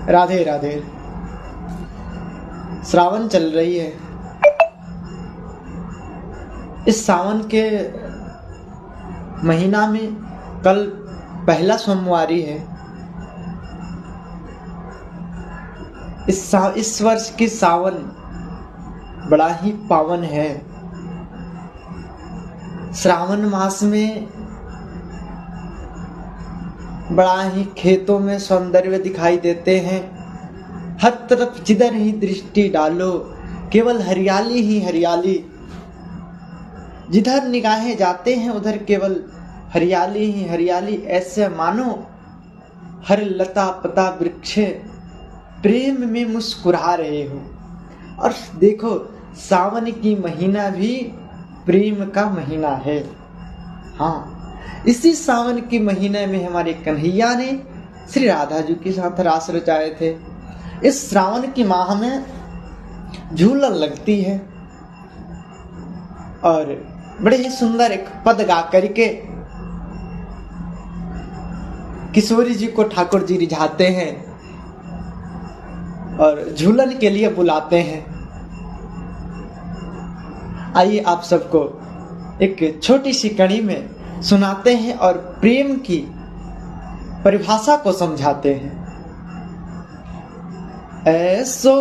राधे राधे। श्रावण चल रही है। इस सावन के महीना में कल पहला सोमवारी है। इस वर्ष की सावन बड़ा ही पावन है। श्रावण मास में बड़ा ही खेतों में सौंदर्य दिखाई देते हैं। हर तरफ जिधर ही दृष्टि डालो केवल हरियाली ही हरियाली। जिधर निगाहें जाते हैं उधर केवल हरियाली ही हरियाली। ऐसे मानो हर लता पता वृक्ष प्रेम में मुस्कुरा रहे हो। और देखो, सावन की महीना भी प्रेम का महीना है। हाँ, इसी सावन के महीने में हमारे कन्हैया ने श्री राधा जी के साथ रास रचाए थे। इस श्रावण की माह में झूलन लगती है और बड़े ही सुंदर एक पद गा करके किशोरी जी को ठाकुर जी रिझाते हैं और झूलन के लिए बुलाते हैं। आइए आप सबको एक छोटी सी कड़ी में सुनाते हैं और प्रेम की परिभाषा को समझाते हैं। ऐसो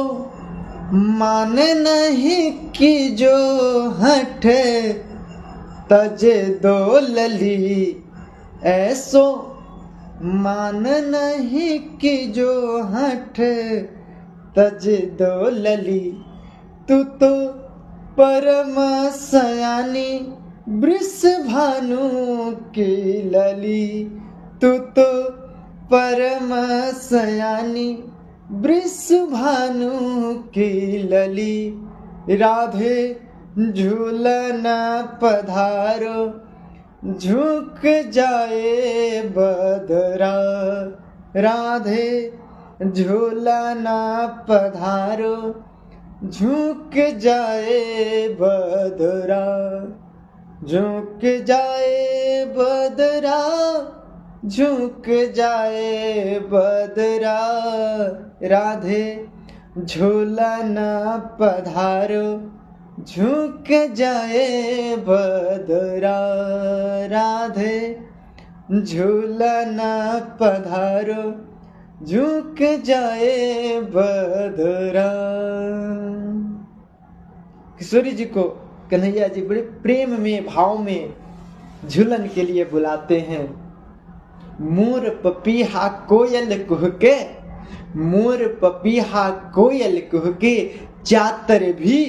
मान नहीं कि जो हठ तजे दो लली। ऐसो मान नहीं कि जो हठ तजे दो लली। तू तो परम सयानी वृष भानु की लली। तू तो परम सयानी वृष भानु की लली। राधे झूलन पधारो झुक जाए बदरा। राधे झूलन पधारो झुक जाए बदरा। झुक जाए बदरा झुक जाए बदरा। राधे झूलन पधारो झुक जाए बदरा। राधे झूलन पधारो झुक जाए बदरा। किशोरी जी को कन्हैया जी बड़े प्रेम में भाव में झूलन के लिए बुलाते हैं। मोर पपीहा कोयल कुहके। मोर पपीहा कोयल कुहके। चातर भी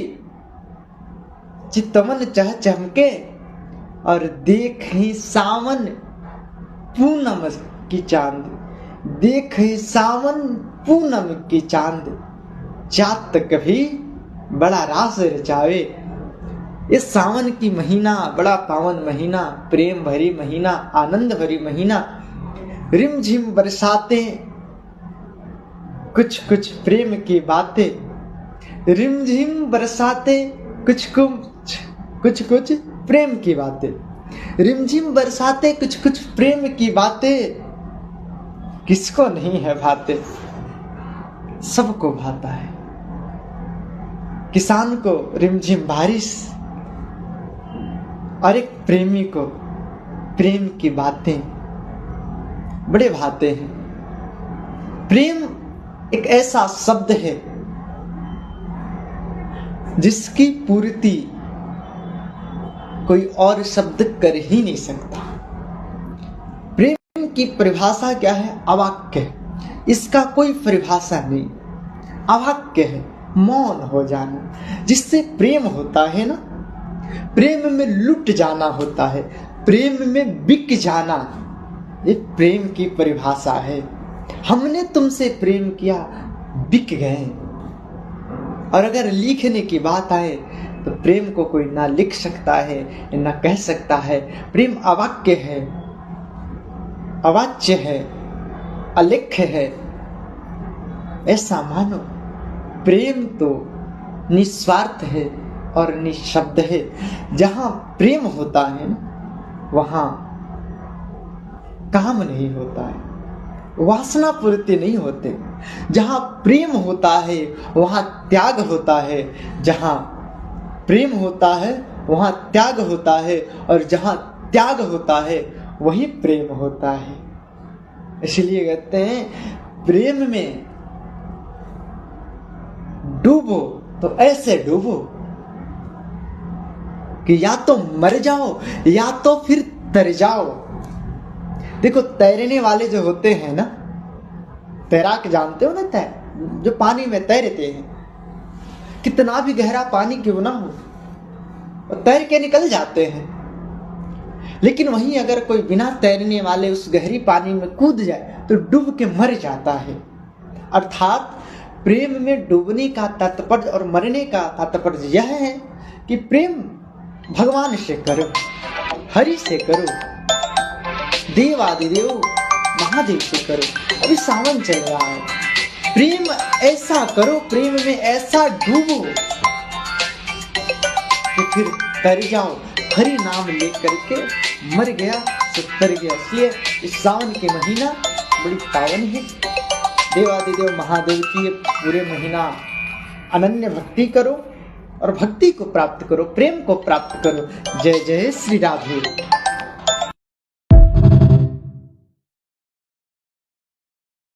चितवन चह चमके। और देख ही सावन पूनम की चांद। देख ही सावन पूनम की चांद। चात कभी बड़ा रास रचावे। इस सावन की महीना बड़ा पावन महीना, प्रेम भरी महीना, आनंद भरी महीना। रिमझिम बरसाते कुछ कुछ प्रेम की बातें। रिमझिम बरसाते कुछ कुछ प्रेम की बातें। रिमझिम बरसाते कुछ कुछ प्रेम की बातें। किसको नहीं है भाते, सबको भाता है। किसान को रिमझिम बारिश और एक प्रेमी को प्रेम की बातें बड़े भाते हैं। प्रेम एक ऐसा शब्द है जिसकी पूर्ति कोई और शब्द कर ही नहीं सकता। प्रेम की परिभाषा क्या है? अवाक्य। इसका कोई परिभाषा नहीं, अवाक्य है। मौन हो जाना, जिससे प्रेम होता है ना, प्रेम में लुट जाना होता है, प्रेम में बिक जाना, ये प्रेम की परिभाषा है। हमने तुमसे प्रेम किया, बिक गए। और अगर लिखने की बात आए तो प्रेम को कोई ना लिख सकता है ना कह सकता है। प्रेम अवाक्य है, अवाच्य है, अलेख्य है। ऐसा मानो प्रेम तो निस्वार्थ है और निशब्द है। जहां प्रेम होता है वहां काम नहीं होता है, वासना पूर्ति नहीं होते। जहाँ प्रेम होता है वहाँ त्याग होता है, जहाँ प्रेम होता है वहाँ त्याग होता है, और जहाँ त्याग होता है वही प्रेम होता है। इसलिए कहते हैं प्रेम में डूबो तो ऐसे डूबो कि या तो मर जाओ या तो फिर तर जाओ। देखो तैरने वाले जो होते हैं ना, तैराक जानते हो ना, जो पानी में तैरते हैं, कितना भी गहरा पानी क्यों ना हो, और तैर के निकल जाते हैं। लेकिन वहीं अगर कोई बिना तैरने वाले उस गहरी पानी में कूद जाए तो डूब के मर जाता है। अर्थात प्रेम में डूबने का तात्पर्य और मरने का तात्पर्य यह है कि प्रेम भगवान से करो, हरि से करो, देवादिदेव महादेव से करो। अभी सावन चल रहा है, प्रेम ऐसा करो, प्रेम में ऐसा डूबो कि फिर तर जाओ। हरि नाम लेकर के मर गया तो तर गया। इसलिए इस सावन के महीना बड़ी पावन है। देवादिदेव महादेव की ये पूरे महीना अनन्य भक्ति करो और भक्ति को प्राप्त करो, प्रेम को प्राप्त करो। जय जय श्री राधे।